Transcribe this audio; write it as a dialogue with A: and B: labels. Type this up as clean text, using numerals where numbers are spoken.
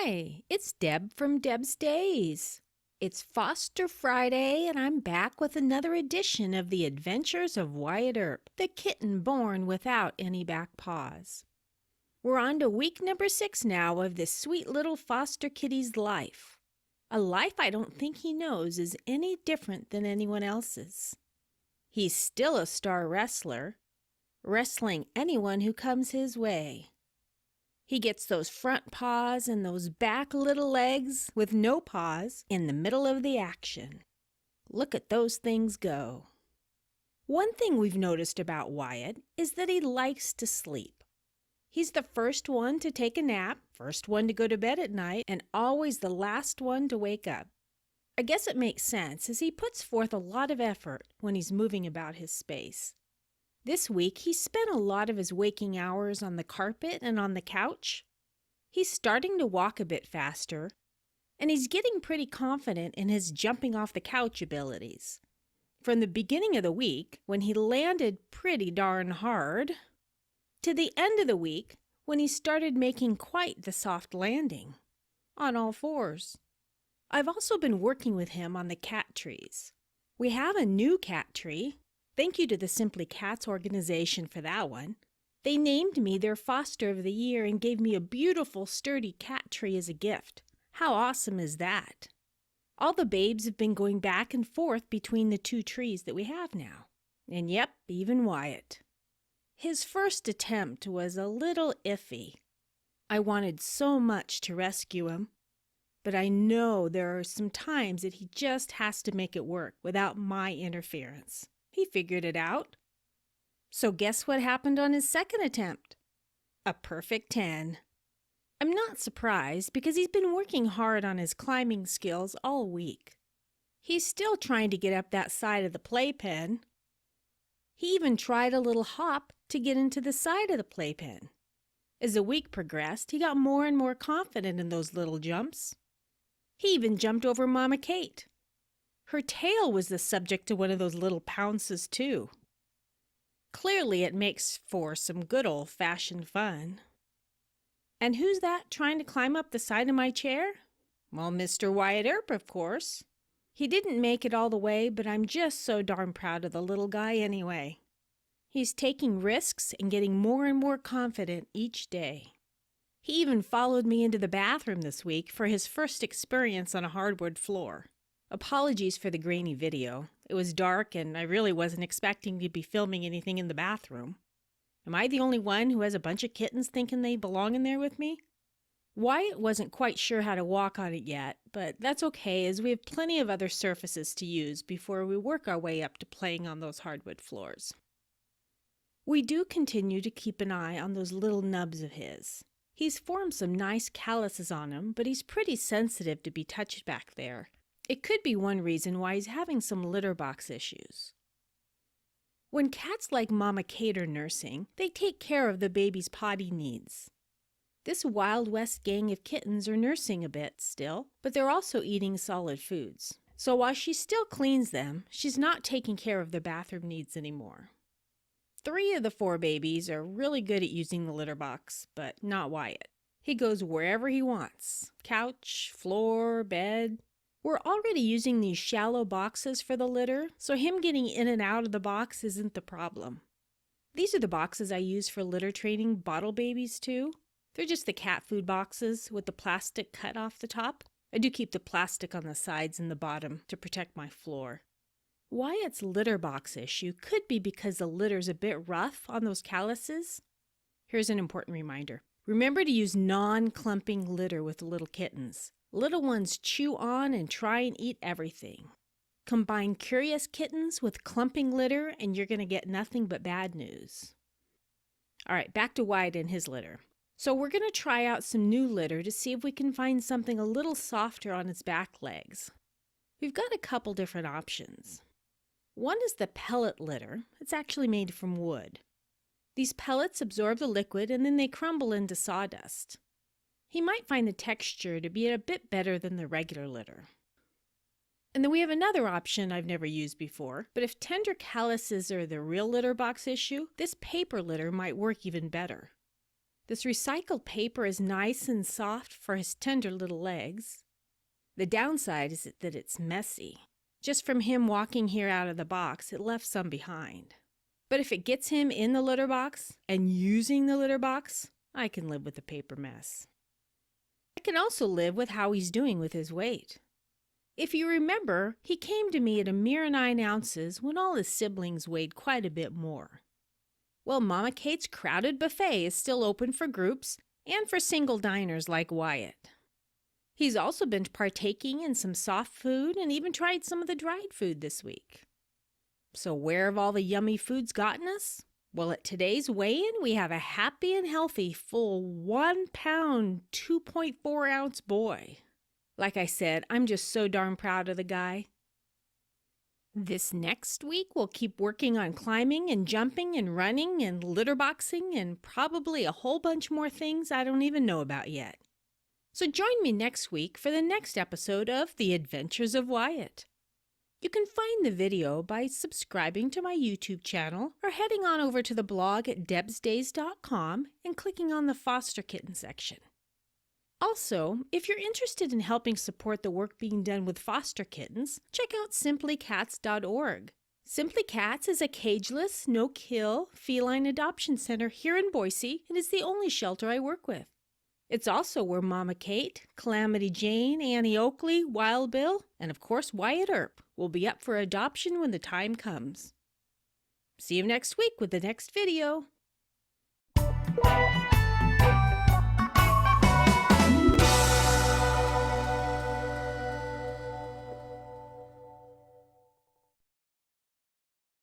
A: Hi, it's Deb from Deb's Days. It's Foster Friday, and I'm back with another edition of the Adventures of Wyatt Earp, the kitten born without any back paws. We're on to week number 6 now of this sweet little foster kitty's life. A life I don't think he knows is any different than anyone else's. He's still a star wrestler, wrestling anyone who comes his way. He gets those front paws and those back little legs with no paws in the middle of the action. Look at those things go. One thing we've noticed about Wyatt is that he likes to sleep. He's the first one to take a nap, first one to go to bed at night, and always the last one to wake up. I guess it makes sense as he puts forth a lot of effort when he's moving about his space. This week, he spent a lot of his waking hours on the carpet and on the couch. He's starting to walk a bit faster, and he's getting pretty confident in his jumping off the couch abilities. From the beginning of the week, when he landed pretty darn hard, to the end of the week, when he started making quite the soft landing, on all fours. I've also been working with him on the cat trees. We have a new cat tree. Thank you to the Simply Cats organization for that one. They named me their Foster of the Year and gave me a beautiful, sturdy cat tree as a gift. How awesome is that? All the babes have been going back and forth between the 2 trees that we have now. And yep, even Wyatt. His first attempt was a little iffy. I wanted so much to rescue him, but I know there are some times that he just has to make it work without my interference. He figured it out. So guess what happened on his second attempt? A perfect 10. I'm not surprised because he's been working hard on his climbing skills all week. He's still trying to get up that side of the playpen. He even tried a little hop to get into the side of the playpen. As the week progressed, he got more and more confident in those little jumps. He even jumped over Mama Kate. Her tail was the subject of one of those little pounces, too. Clearly, it makes for some good old-fashioned fun. And who's that trying to climb up the side of my chair? Well, Mr. Wyatt Earp, of course. He didn't make it all the way, but I'm just so darn proud of the little guy anyway. He's taking risks and getting more and more confident each day. He even followed me into the bathroom this week for his first experience on a hardwood floor. Apologies for the grainy video. It was dark and I really wasn't expecting to be filming anything in the bathroom. Am I the only one who has a bunch of kittens thinking they belong in there with me? Wyatt wasn't quite sure how to walk on it yet, but that's okay as we have plenty of other surfaces to use before we work our way up to playing on those hardwood floors. We do continue to keep an eye on those little nubs of his. He's formed some nice calluses on him, but he's pretty sensitive to be touched back there. It could be one reason why he's having some litter box issues. When cats like Mama Kate are nursing, they take care of the baby's potty needs. This Wild West gang of kittens are nursing a bit still, but they're also eating solid foods. So while she still cleans them, she's not taking care of their bathroom needs anymore. 3 of the 4 babies are really good at using the litter box, but not Wyatt. He goes wherever he wants. Couch, floor, bed. We're already using these shallow boxes for the litter, so him getting in and out of the box isn't the problem. These are the boxes I use for litter training bottle babies too. They're just the cat food boxes with the plastic cut off the top. I do keep the plastic on the sides and the bottom to protect my floor. Wyatt's litter box issue could be because the litter's a bit rough on those calluses. Here's an important reminder. Remember to use non-clumping litter with little kittens. Little ones chew on and try and eat everything. Combine curious kittens with clumping litter and you're going to get nothing but bad news. All right, back to Wyatt and his litter. So we're going to try out some new litter to see if we can find something a little softer on its back legs. We've got a couple different options. One is the pellet litter. It's actually made from wood. These pellets absorb the liquid and then they crumble into sawdust. He might find the texture to be a bit better than the regular litter. And then we have another option I've never used before, but if tender calluses are the real litter box issue, this paper litter might work even better. This recycled paper is nice and soft for his tender little legs. The downside is that it's messy. Just from him walking here out of the box, it left some behind. But if it gets him in the litter box and using the litter box, I can live with the paper mess. I can also live with how he's doing with his weight. If you remember, he came to me at a mere 9 ounces when all his siblings weighed quite a bit more. Well, Mama Kate's crowded buffet is still open for groups and for single diners like Wyatt. He's also been partaking in some soft food and even tried some of the dried food this week. So where have all the yummy foods gotten us? Well, at today's weigh-in, we have a happy and healthy full 1 pound, 2.4 ounce boy. Like I said, I'm just so darn proud of the guy. This next week, we'll keep working on climbing and jumping and running and litter boxing and probably a whole bunch more things I don't even know about yet. So join me next week for the next episode of The Adventures of Wyatt. You can find the video by subscribing to my YouTube channel or heading on over to the blog at debsdays.com and clicking on the foster kitten section. Also, if you're interested in helping support the work being done with foster kittens, check out simplycats.org. Simply Cats is a cageless, no-kill feline adoption center here in Boise and is the only shelter I work with. It's also where Mama Kate, Calamity Jane, Annie Oakley, Wild Bill, and of course Wyatt Earp will be up for adoption when the time comes. See you next week with the next video.